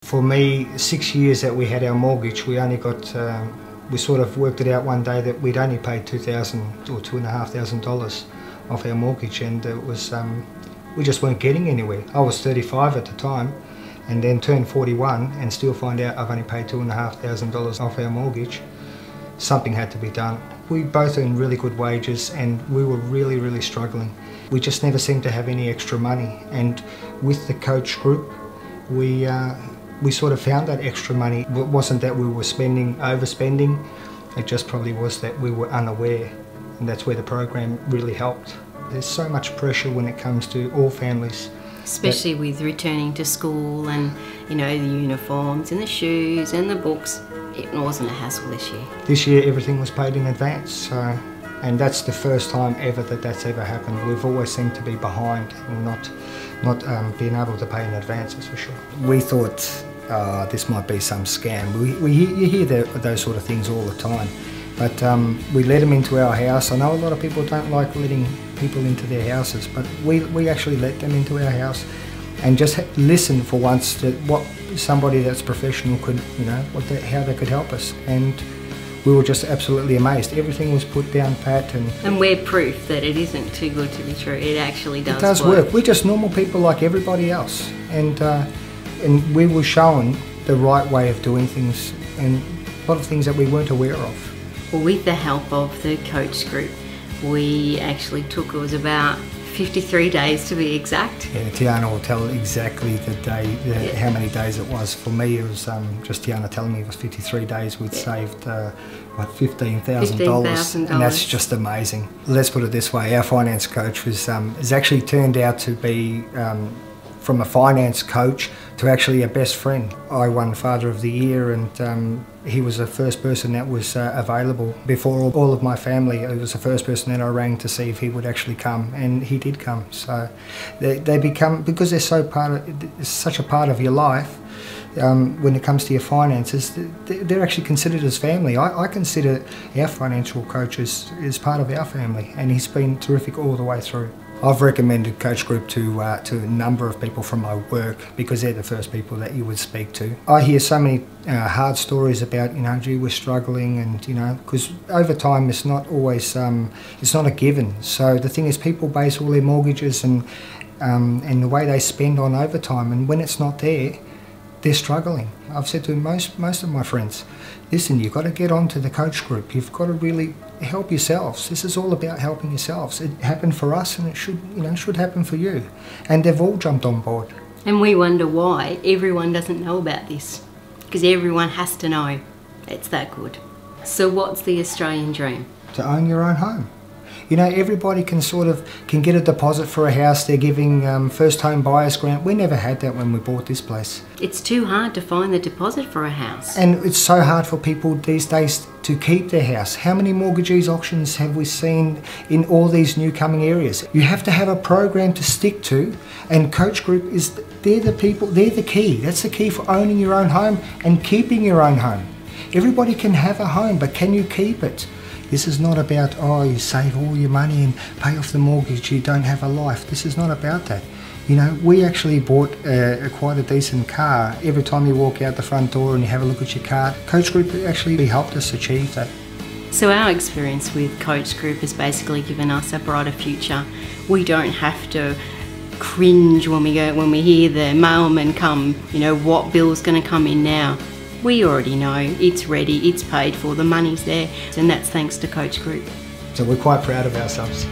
For me, 6 years that we had our mortgage, we only got, we sort of worked it out one day that we'd only paid $2,000 or $2,500 off our mortgage, and it was, we just weren't getting anywhere. I was 35 at the time, and then turned 41 and still find out I've only paid $2,500 off our mortgage. Something had to be done. We both earned really good wages and we were really, really struggling. We just never seemed to have any extra money, and with the coach group, we sort of found that extra money. It wasn't that we were overspending, it just probably was that we were unaware, and that's where the program really helped. There's so much pressure when it comes to all families. Especially with returning to school and, you know, the uniforms and the shoes and the books. It wasn't a hassle this year. This year everything was paid in advance, so, and that's the first time ever that that's ever happened. We've always seemed to be behind and not being able to pay in advance, that's for sure. We thought this might be some scam. You hear those sort of things all the time. But we let them into our house. I know a lot of people don't like letting people into their houses, but we actually let them into our house and just listen for once to what somebody that's professional could, you know, how they could help us. And we were just absolutely amazed. Everything was put down pat. And we're proof that it isn't too good to be true. It actually does work. It does work. We're just normal people like everybody else. And we were shown the right way of doing things and a lot of things that we weren't aware of. Well, with the help of the coach group, we actually took, it was about 53 days to be exact. Yeah, Tiana will tell exactly the day, how many days it was. For me, it was just Tiana telling me it was 53 days. We'd saved, what, $15,000, and that's just amazing. Let's put it this way, our finance coach has actually turned out to be from a finance coach to actually a best friend. I won Father of the Year, and he was the first person that was available. Before all of my family, he was the first person that I rang to see if he would actually come, and he did come. So they become, because they're such a part of your life, when it comes to your finances, they're actually considered as family. I consider our financial coach as part of our family, and he's been terrific all the way through. I've recommended Coach Group to a number of people from my work because they're the first people that you would speak to. I hear so many hard stories about, you know, gee, we're struggling, and, you know, because over time it's not always, it's not a given. So the thing is, people base all their mortgages and the way they spend on overtime, and when it's not there, they're struggling. I've said to most of my friends, listen, you've got to get onto the Coach Group. You've got to really help yourselves. This is all about helping yourselves. It happened for us, and it should, you know, should happen for you. And they've all jumped on board. And we wonder why everyone doesn't know about this, because everyone has to know. It's that good. So what's the Australian dream? To own your own home. You know, everybody can get a deposit for a house. They're giving first home buyers grant. We never had that when we bought this place. It's too hard to find the deposit for a house. And it's so hard for people these days to keep their house. How many mortgagees auctions have we seen in all these new coming areas? You have to have a program to stick to, and Coach Group they're the people, they're the key. That's the key for owning your own home and keeping your own home. Everybody can have a home, but can you keep it? This is not about, oh, you save all your money and pay off the mortgage, you don't have a life. This is not about that. You know, we actually bought quite a decent car. Every time you walk out the front door and you have a look at your car, Coach Group actually helped us achieve that. So our experience with Coach Group has basically given us a brighter future. We don't have to cringe when we hear the mailman come, you know, what bill's going to come in now. We already know, it's ready, it's paid for, the money's there, and that's thanks to Coach Group. So we're quite proud of ourselves.